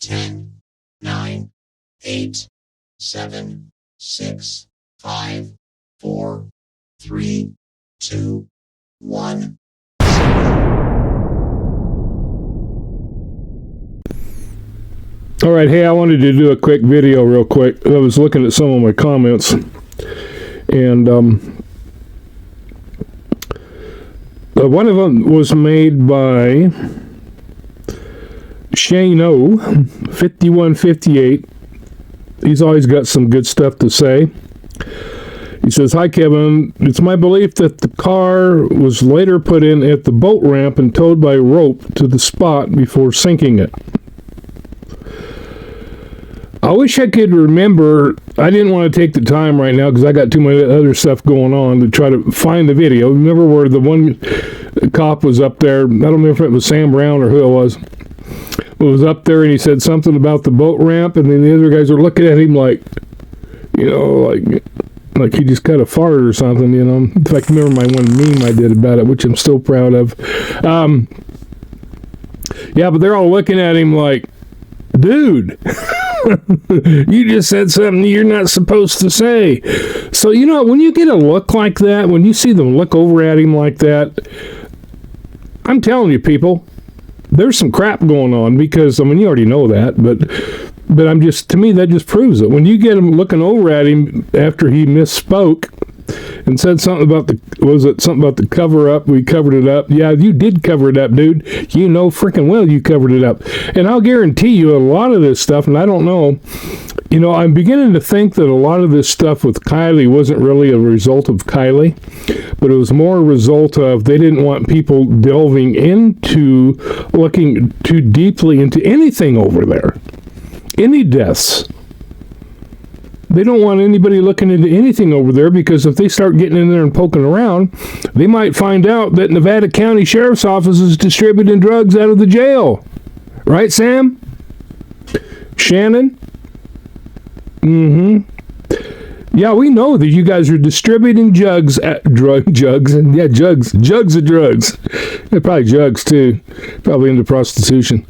10, 9, 8, 7, 6, 5, 4, 3, 2, 1. All right, hey, I wanted to do a quick video real quick. I was looking at some of my comments, and one of them was made by Shane O, 5158. He's always got some good stuff to say. He says, "Hi, Kevin. It's my belief that the car was later put in at the boat ramp and towed by rope to the spot before sinking it. I wish I could remember. I didn't want to take the time right now because I got too much other stuff going on to try to find the video. Remember where the one cop was up there? I don't remember if it was Sam Brown or who it was. It was up there and he said something about the boat ramp, and then the other guys were looking at him like, like he just cut a fart or something, In fact, I remember my one meme I did about it, which I'm still proud of. Yeah, but they're all looking at him like, dude, you just said something you're not supposed to say. So, when you get a look like that, when you see them look over at him like that, I'm telling you, people, there's some crap going on because, you already know that, but to me, that just proves it. When you get him looking over at him after he misspoke and said something about the cover-up, we covered it up. Yeah, you did cover it up, dude. You know freaking well you covered it up. And I'll guarantee you a lot of this stuff, and I don't know, I'm beginning to think that a lot of this stuff with Kiely wasn't really a result of Kiely, but it was more a result of they didn't want people delving into, looking too deeply into anything over there. Any deaths. They don't want anybody looking into anything over there because if they start getting in there and poking around, they might find out that Nevada County Sheriff's Office is distributing drugs out of the jail. Right, Sam? Shannon? Mm-hmm. Yeah, we know that you guys are distributing jugs of drugs. Yeah, probably jugs, too. Probably into prostitution.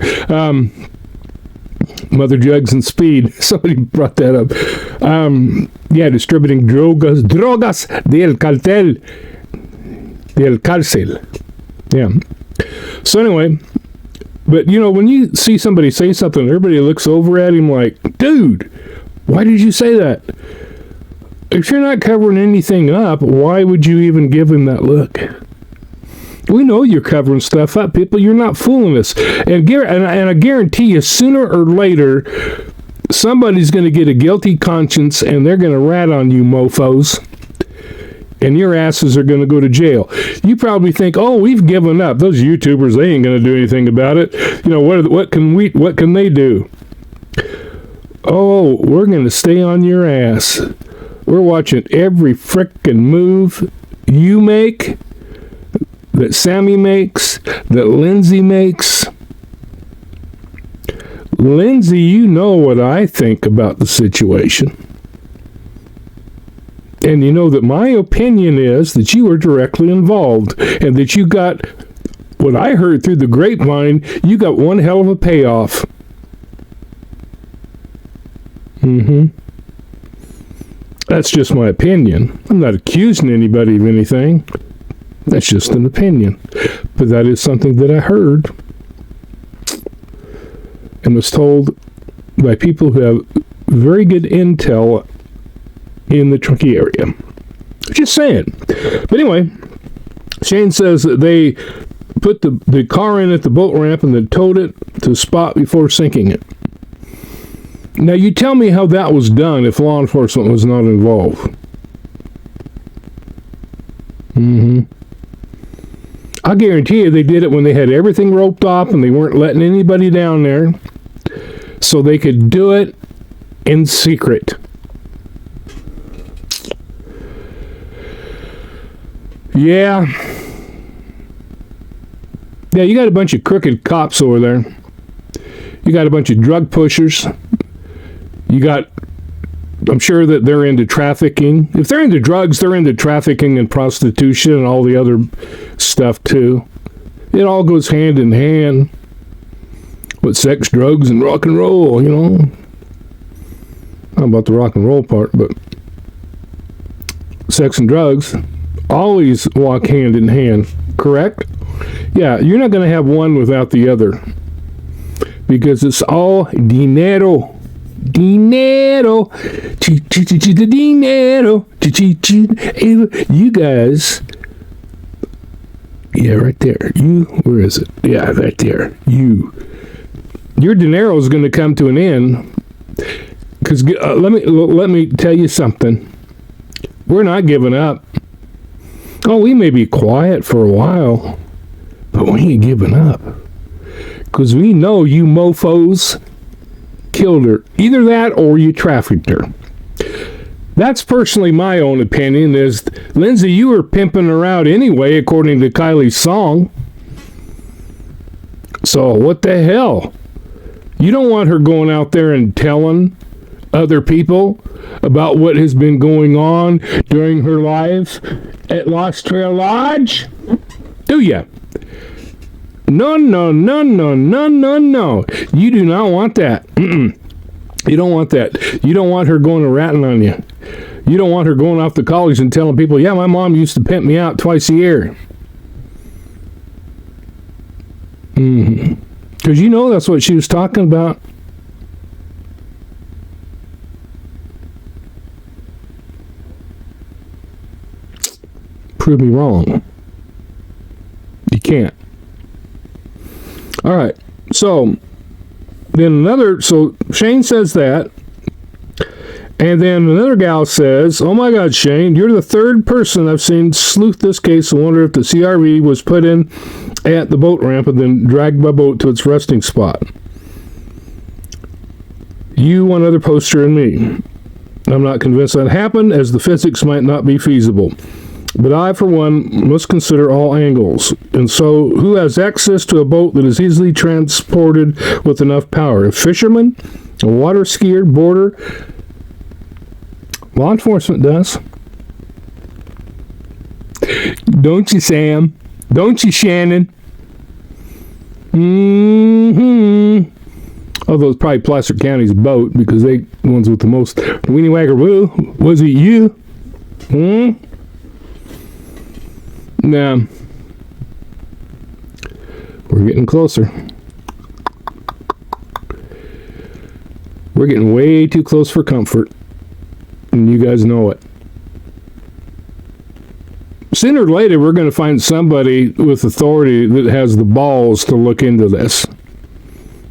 Mother Jugs and Speed. Somebody brought that up. Distributing drogas del cartel. Del cárcel. Yeah. So anyway, but when you see somebody say something, everybody looks over at him like, dude, why did you say that? If you're not covering anything up, why would you even give him that look? We know you're covering stuff up, people. You're not fooling us. And I guarantee you, sooner or later, somebody's going to get a guilty conscience, and they're going to rat on you, mofos. And your asses are going to go to jail. You probably think, oh, we've given up. Those YouTubers, they ain't going to do anything about it. What can they do? Oh, we're going to stay on your ass. We're watching every frickin' move you make, that Sammy makes, that Lindsay makes. Lindsay, you know what I think about the situation. And you know that my opinion is that you were directly involved and that you got, what I heard through the grapevine, you got one hell of a payoff. That's just my opinion. I'm not accusing anybody of anything. That's just an opinion. But that is something that I heard and was told by people who have very good intel in the Truckee area. Just saying. But anyway, Shane says that they put the car in at the boat ramp and then towed it to the spot before sinking it. Now, you tell me how that was done if law enforcement was not involved. I guarantee you they did it when they had everything roped off and they weren't letting anybody down there so they could do it in secret. Yeah, you got a bunch of crooked cops over there. You got a bunch of drug pushers. I'm sure that they're into trafficking. If they're into drugs, they're into trafficking and prostitution and all the other stuff too. It all goes hand in hand. What, sex, drugs, and rock and roll, you know? Not about the rock and roll part, but sex and drugs always walk hand in hand, correct? Yeah, you're not going to have one without the other. Because it's all dinero. Dinero. Dinero. You guys. Yeah, right there. You, where is it? Yeah, right there. You. Your dinero is going to come to an end. Because let me tell you something. We're not giving up. Oh, we may be quiet for a while, but we ain't giving up. Because we know you mofos killed her. Either that or you trafficked her. That's personally my own opinion. Is Lindsay, you were pimping her out anyway, according to Kiely's song. So what the hell? You don't want her going out there and telling other people about what has been going on during her life at Lost Trail Lodge? Do ya? No. You do not want that. You don't want that. You don't want her going and ratting on you. You don't want her going off to college and telling people, yeah, my mom used to pimp me out twice a year. Because you know that's what she was talking about. Prove me wrong. You can't. All right. So Shane says that. And then another gal says, oh my God, Shane, you're the third person I've seen sleuth this case and wonder if the CRV was put in at the boat ramp and then dragged by boat to its resting spot. You, one other poster, and me. I'm not convinced that happened, as the physics might not be feasible. But I, for one, must consider all angles. And so, who has access to a boat that is easily transported with enough power? A fisherman? A water skier? Boarder? Law enforcement does. Don't you, Sam? Don't you, Shannon? Although it's probably Placer County's boat, because they the ones with the most weenie wagger woo. Was it you? Nah. We're getting closer. We're getting way too close for comfort. And you guys know it. Sooner or later, we're going to find somebody with authority that has the balls to look into this.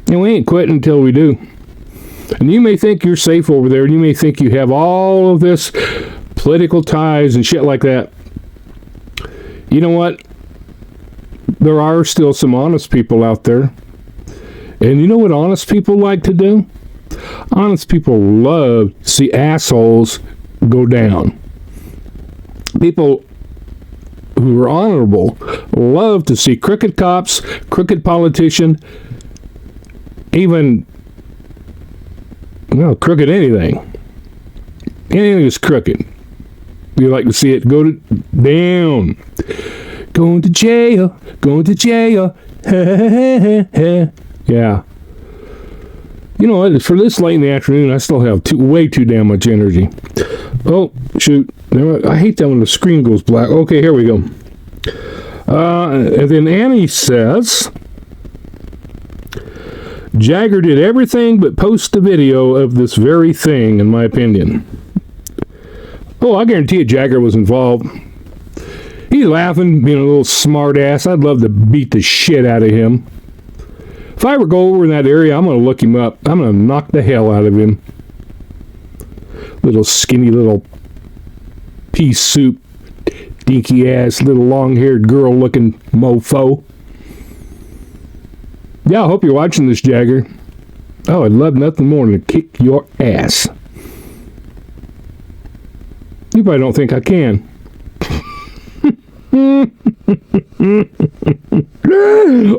And we ain't quitting until we do. And you may think you're safe over there, and you may think you have all of this political ties and shit like that. You know what? There are still some honest people out there. And you know what honest people like to do? Honest people love to see assholes go down. People who are honorable love to see crooked cops, crooked politician, even, crooked anything. Anything is crooked. You like to see it go down. Going to jail. Going to jail. Yeah. You know what? For this late in the afternoon, I still have way too damn much energy. Oh, shoot. I hate that when the screen goes black. Okay, here we go. And then Annie says, Jagger did everything but post a video of this very thing, in my opinion. Oh, I guarantee you Jagger was involved. He's laughing, being a little smart ass. I'd love to beat the shit out of him. If I ever go over in that area, I'm going to look him up. I'm going to knock the hell out of him. Little skinny little pea soup, dinky ass, little long-haired girl looking mofo. Yeah, I hope you're watching this, Jagger. Oh, I'd love nothing more than to kick your ass. You probably don't think I can.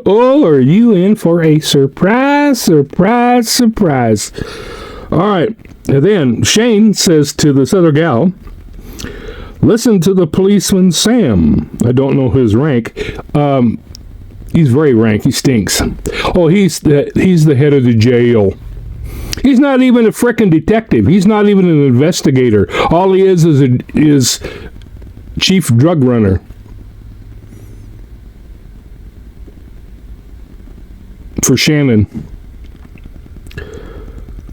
Oh, are you in for a surprise, surprise, surprise? All right. And then Shane says to this other gal, listen to the policeman Sam. I don't know his rank. He's very rank. He stinks. Oh, he's the head of the jail. He's not even a frickin' detective. He's not even an investigator. All he is chief drug runner. For Shannon.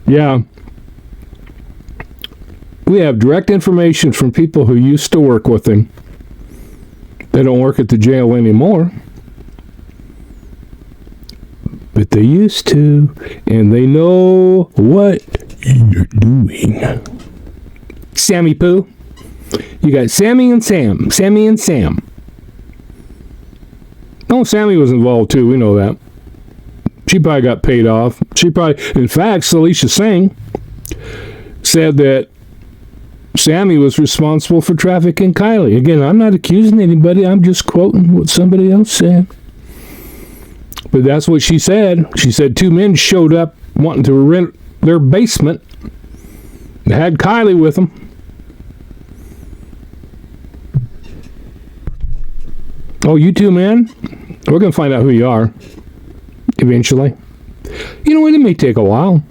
Yeah. We have direct information from people who used to work with him. They don't work at the jail anymore. But they used to, and they know what you're doing. Sammy Poo. You got Sammy and Sam. Sammy and Sam. Oh, Sammy was involved too. We know that. She probably got paid off. In fact, Salisha Singh said that Sammy was responsible for trafficking Kiely. Again, I'm not accusing anybody. I'm just quoting what somebody else said. But that's what she said. She said 2 men showed up wanting to rent their basement. They had Kiely with them. Oh, you 2 men? We're going to find out who you are eventually. You know what? It may take a while.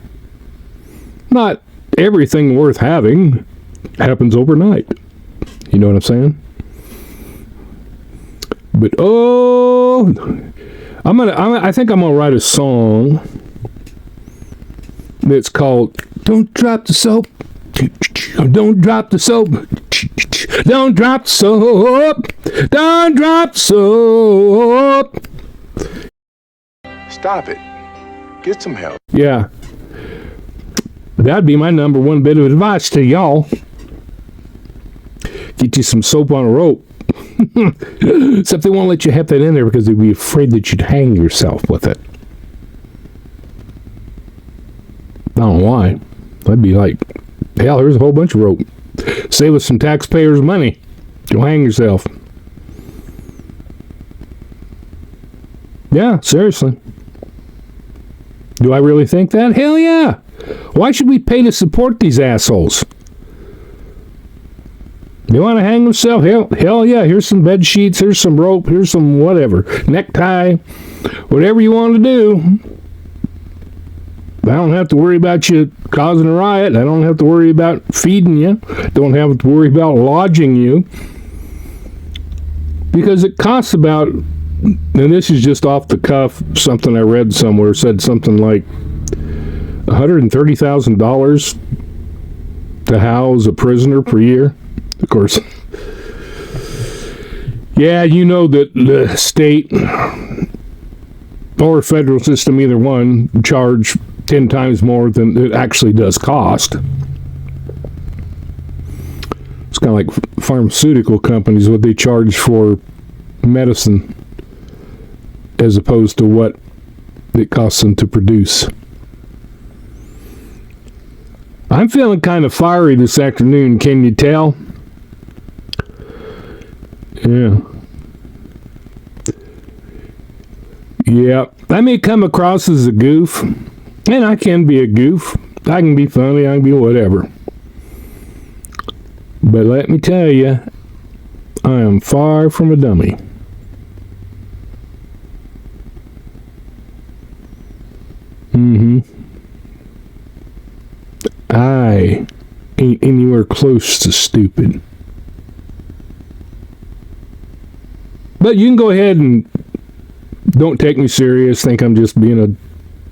Not everything worth having happens overnight. You know what I'm saying? But I think I'm gonna write a song that's called "Don't Drop the Soap." Don't drop the soap. Don't drop the soap. Don't drop the soap. Stop it. Get some help. Yeah. That'd be my number 1 bit of advice to y'all. Get you some soap on a rope. Except they won't let you have that in there because they'd be afraid that you'd hang yourself with it. I don't know why. I'd be like, hell, here's a whole bunch of rope. Save us some taxpayers' money. You'll hang yourself. Yeah, seriously. Do I really think that? Hell yeah. Why should we pay to support these assholes? You want to hang yourself? Hell yeah. Here's some bed sheets. Here's some rope. Here's some whatever. Necktie. Whatever you want to do. I don't have to worry about you causing a riot. I don't have to worry about feeding you. Don't have to worry about lodging you. Because it costs about, and this is just off the cuff, something I read somewhere, said something like $130,000 to house a prisoner per year. Of course. Yeah, you know that the state or federal system, either one, charge 10 times more than it actually does cost. It's kind of like pharmaceutical companies, what they charge for medicine as opposed to what it costs them to produce. I'm feeling kind of fiery this afternoon, can you tell? Yeah. Yeah, I may come across as a goof, and I can be a goof. I can be funny, I can be whatever. But let me tell you, I am far from a dummy. I ain't anywhere close to stupid. But you can go ahead and don't take me serious, think I'm just being a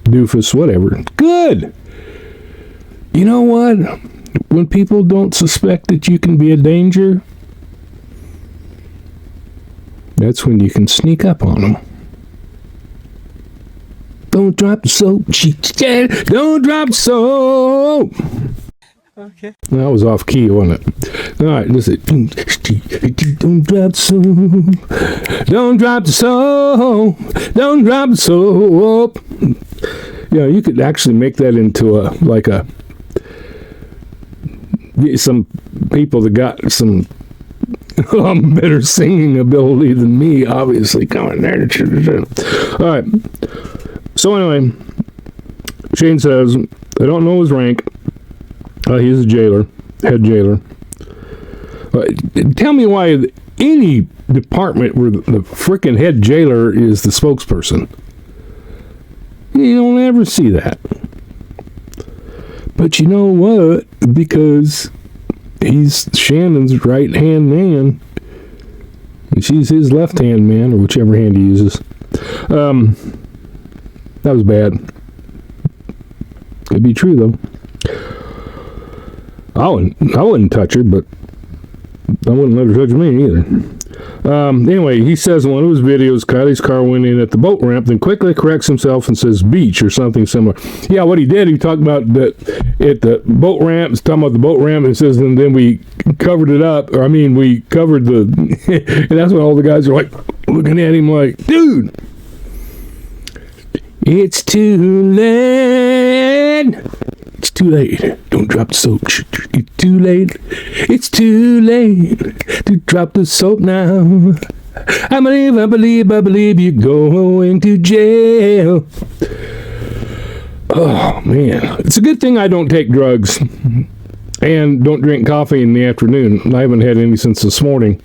doofus, whatever. Good! You know what? When people don't suspect that you can be a danger, that's when you can sneak up on them. Don't drop the soap. Don't drop the soap. Okay. That was off key, wasn't it? All right, listen. Don't drop the soap. Don't drop the soap. Don't drop the soap. Yeah, you could actually make that into some people that got some better singing ability than me, obviously. Come on there. All right. So anyway, Shane says, I don't know his rank. He's a jailer, head jailer. Tell me why any department where the frickin' head jailer is the spokesperson. You don't ever see that. But you know what? Because he's Shannon's right-hand man, and she's his left-hand man, or whichever hand he uses. That was bad. Could be true, though. I wouldn't touch her, but I wouldn't let her touch me either. Anyway, he says in one of his videos, Kiely's car went in at the boat ramp, then quickly corrects himself and says beach or something similar. Yeah, what he did, he talked about that at the boat ramp, he's talking about the boat ramp, and says, and then we covered it up, or I mean, we covered the, and that's when all the guys are like, looking at him like, dude, it's too late. It's too late. Don't drop the soap. It's too late. It's too late to drop the soap now. I believe you're going to jail. Oh, man. It's a good thing I don't take drugs and don't drink coffee in the afternoon. I haven't had any since this morning.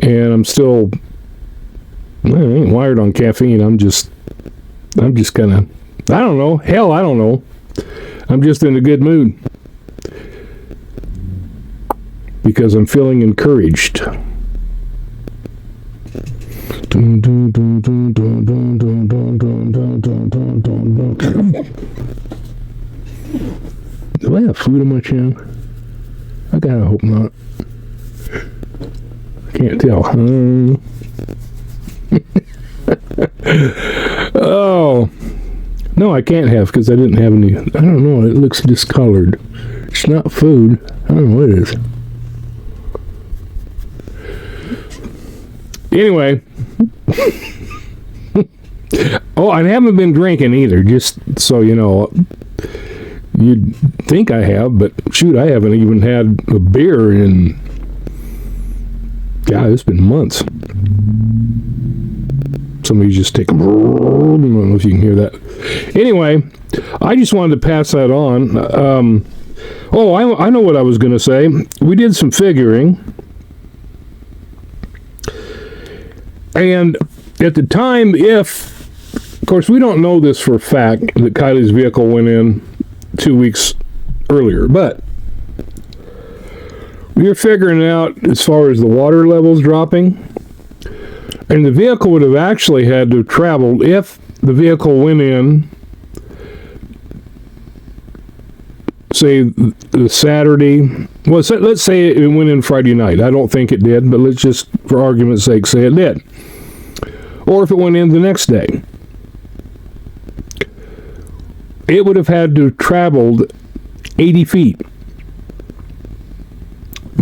And I'm still, I ain't wired on caffeine. I'm just kind of, I don't know. Hell, I don't know. I'm just in a good mood because I'm feeling encouraged. Do I have food in my chin? I gotta hope not. I can't tell. Oh. No, I can't have because I didn't have any. I don't know. It looks discolored. It's not food. I don't know what it is. Anyway. Oh, I haven't been drinking either, just so you know. You'd think I have, but shoot, I haven't even had a beer in. God, it's been months. Somebody's just taking. I don't know if you can hear that. Anyway, I just wanted to pass that on. I know what I was going to say. We did some figuring. And at the time, of course, we don't know this for a fact that Kiely's vehicle went in 2 weeks earlier, but we were figuring out as far as the water levels dropping. And the vehicle would have actually had to have traveled, if the vehicle went in, say, the Saturday. Well, let's say it went in Friday night. I don't think it did, but let's just, for argument's sake, say it did. Or if it went in the next day. It would have had to have traveled 80 feet,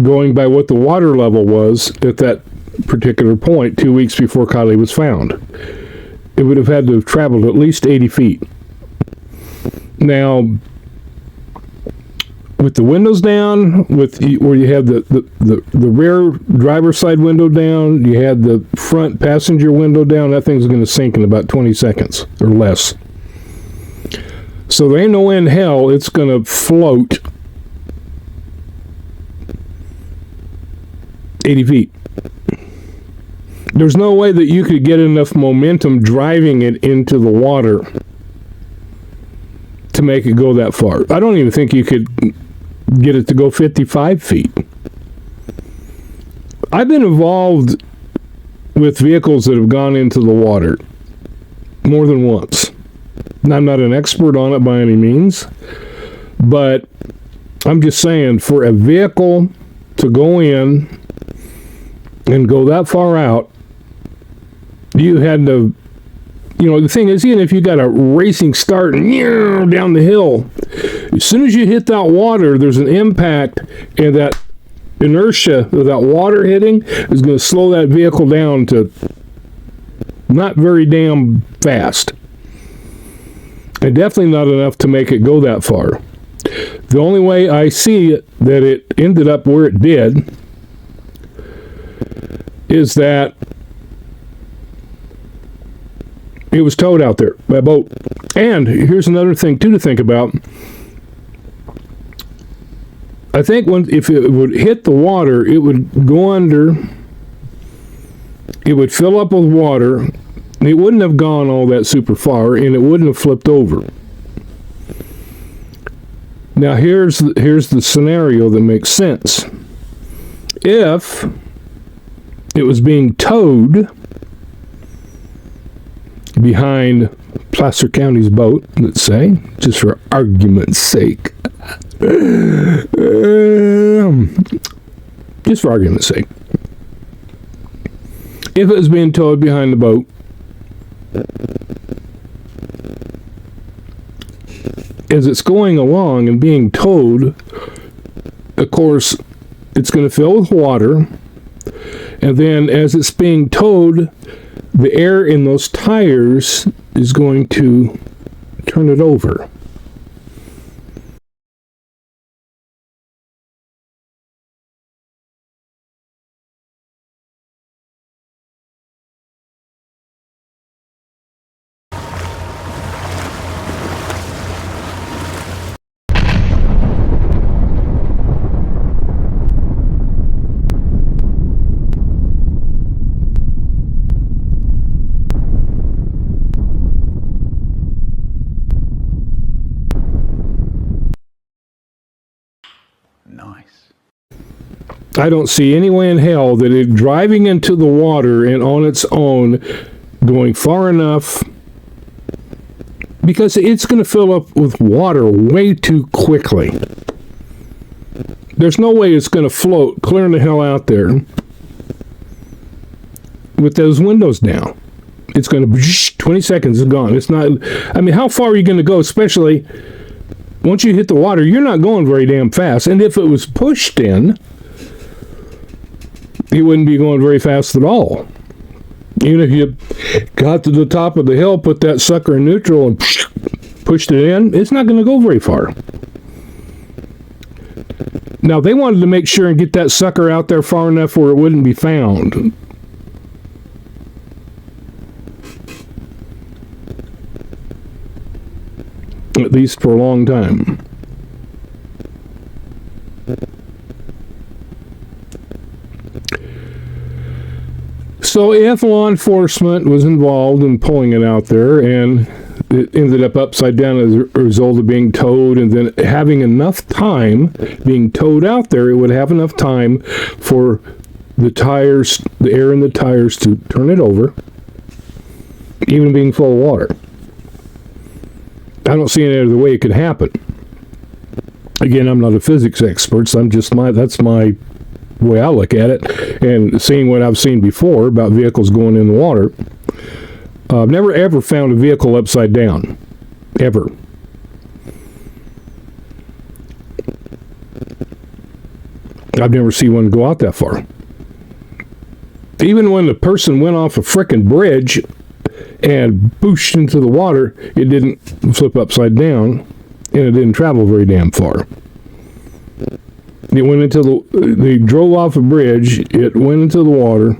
going by what the water level was at that particular point 2 weeks before Kiely was found. It would have had to have traveled at least 80 feet. Now, with the windows down, where you have the rear driver's side window down, you had the front passenger window down, that thing's going to sink in about 20 seconds or less. So there ain't no way in hell it's going to float 80 feet. There's no way that you could get enough momentum driving it into the water to make it go that far. I don't even think you could get it to go 55 feet. I've been involved with vehicles that have gone into the water more than once. I'm not an expert on it by any means, but I'm just saying, for a vehicle to go in and go that far out, you had to, the thing is, even if you got a racing start and down the hill, as soon as you hit that water, there's an impact, and that inertia of that water hitting is going to slow that vehicle down to not very damn fast. And definitely not enough to make it go that far. The only way I see it, that it ended up where it did, is that it was towed out there by a boat. And here's another thing, too, to think about. I think if it would hit the water, it would go under it would fill up with water. It wouldn't have gone all that super far, and it wouldn't have flipped over. Now here's the scenario that makes sense. If it was being towed behind Placer County's boat, let's say, just for argument's sake. Just for argument's sake. If it was being towed behind the boat, as it's going along and being towed, of course, it's going to fill with water, and then as it's being towed, the air in those tires is going to turn it over. Nice. I don't see any way in hell that it driving into the water and on its own going far enough, because it's going to fill up with water way too quickly. There's no way it's going to float clear the hell out there with those windows down. It's going to 20 seconds is gone. It's not. I mean, how far are you going to go? Especially once you hit the water, you're not going very damn fast. And if it was pushed in, it wouldn't be going very fast at all. Even if you got to the top of the hill, put that sucker in neutral, and pushed it in, it's not going to go very far. Now, they wanted to make sure and get that sucker out there far enough where it wouldn't be found. At least for a long time. So if law enforcement was involved in pulling it out there and it ended up upside down as a result of being towed, and then having enough time being towed out there, it would have enough time for the tires, the air in the tires to turn it over, even being full of water. I don't see any other way it could happen. Again, I'm not a physics expert, so that's my way I look at it, and seeing what I've seen before about vehicles going in the water. I've never ever found a vehicle upside down. Ever. I've never seen one go out that far. Even when the person went off a frickin' bridge and booshed into the water, it didn't flip upside down, and it didn't travel very damn far. It went into they drove off a bridge, it went into the water,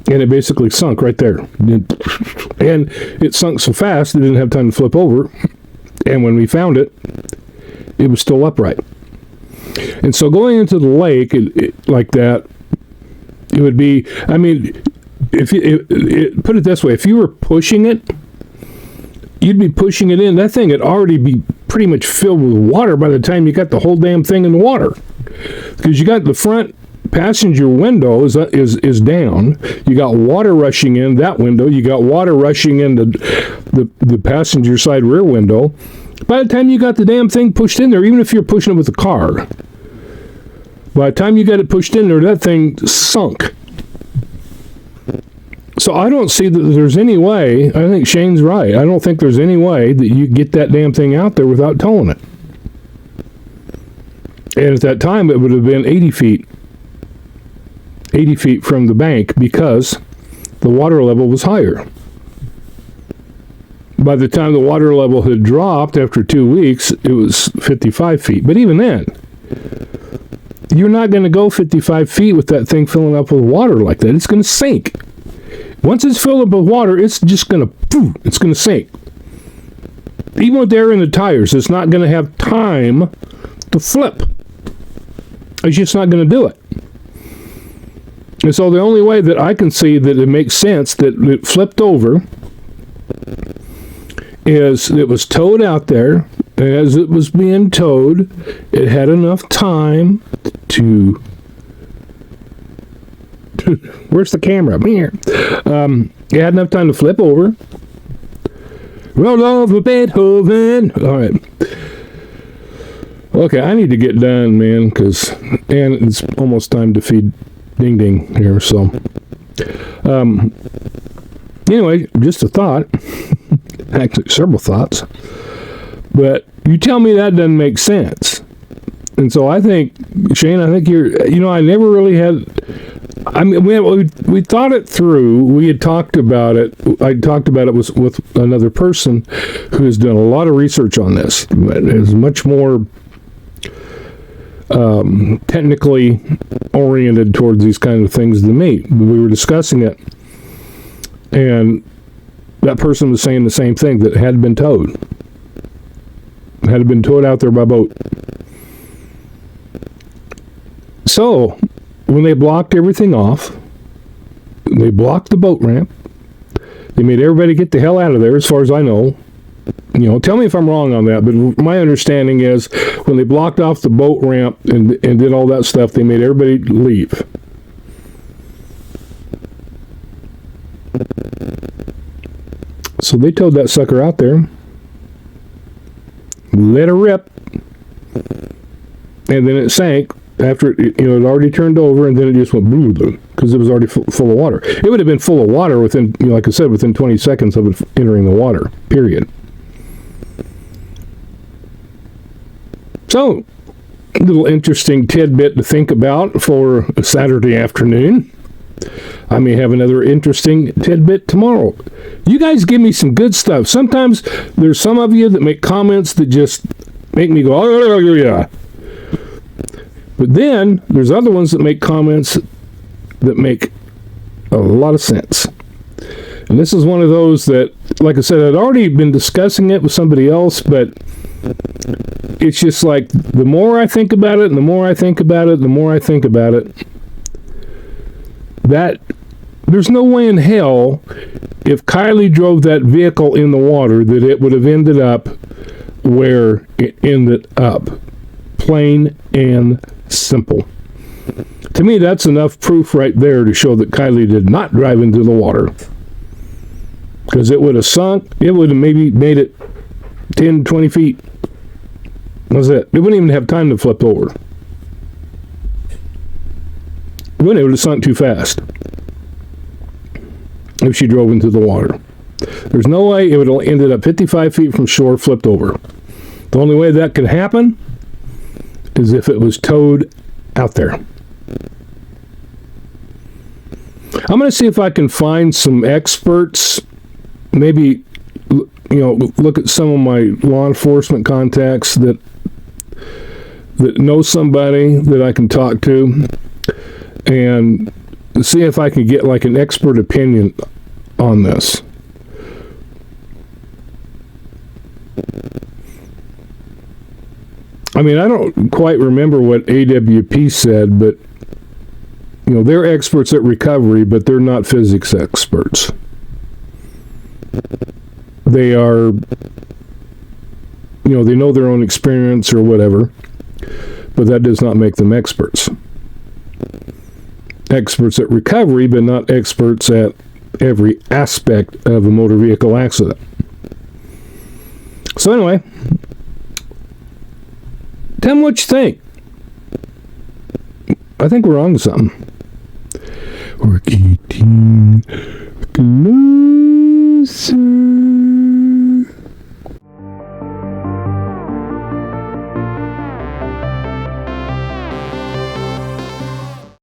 and it basically sunk right there. And it sunk so fast, it didn't have time to flip over, and when we found it, it was still upright. And so going into the lake like that, it would be, I mean, if put it this way, if you were pushing it, you'd be pushing it in. That thing would already be pretty much filled with water by the time you got the whole damn thing in the water. Because you got the front passenger window is down. You got water rushing in that window. You got water rushing in the passenger side rear window. By the time you got the damn thing pushed in there, even if you're pushing it with a car, by the time you got it pushed in there, that thing sunk. So I don't see that there's any way. I think Shane's right. I don't think there's any way that you get that damn thing out there without towing it. And at that time, it would have been 80 feet. 80 feet from the bank, because the water level was higher. By the time the water level had dropped after 2 weeks, it was 55 feet. But even then, you're not going to go 55 feet with that thing filling up with water like that. It's going to sink. Once it's filled up with water, it's just going to sink. Even with air in the tires, it's not going to have time to flip. It's just not going to do it. And so the only way that I can see that it makes sense that it flipped over is it was towed out there. As it was being towed, it had enough time to... Where's the camera? Here. It had enough time to flip over. Roll over Beethoven. All right. Okay, I need to get done, man, and it's almost time to feed Ding Ding here, so... Anyway, just a thought. Actually, several thoughts. But you tell me that doesn't make sense. And so I think, Shane, I think I never really had... I mean, we thought it through. We had talked about it. I talked about it with another person who has done a lot of research on this. It is much more technically oriented towards these kind of things than me. We were discussing it, and that person was saying the same thing, that it had been towed. It had been towed out there by boat. So, when they blocked everything off, they blocked the boat ramp, they made everybody get the hell out of there, as far as I know. Tell me if I'm wrong on that, but my understanding is when they blocked off the boat ramp and did all that stuff, they made everybody leave. So they towed that sucker out there, let her rip, and then it sank after it had already turned over, and then it just went boom, because it was already full of water. It would have been full of water within, like I said, within 20 seconds of it entering the water, period. So, a little interesting tidbit to think about for a Saturday afternoon. I may have another interesting tidbit tomorrow. You guys give me some good stuff. Sometimes there's some of you that make comments that just make me go, oh, yeah. But then there's other ones that make comments that make a lot of sense. And this is one of those that, like I said, I'd already been discussing it with somebody else, but it's just like the more I think about it, and the more I think about it, the more I think about it, that there's no way in hell, if Kiely drove that vehicle in the water, that it would have ended up where it ended up. Plain and simple. To me, that's enough proof right there to show that Kiely did not drive into the water. Because it would have sunk, it would have maybe made it 10, 20 feet. That's it. It wouldn't even have time to flip over. It would have sunk too fast if she drove into the water. There's no way it would have ended up 55 feet from shore, flipped over. The only way that could happen is if it was towed out there. I'm going to see if I can find some experts, maybe, look at some of my law enforcement contacts that know somebody that I can talk to, and see if I can get like an expert opinion on this. I mean, I don't quite remember what AWP said, but, they're experts at recovery, but they're not physics experts. They are, they know their own experience or whatever, but that does not make them experts. Experts at recovery, but not experts at every aspect of a motor vehicle accident. So anyway, tell me what you think. I think we're on to something. We're eating close.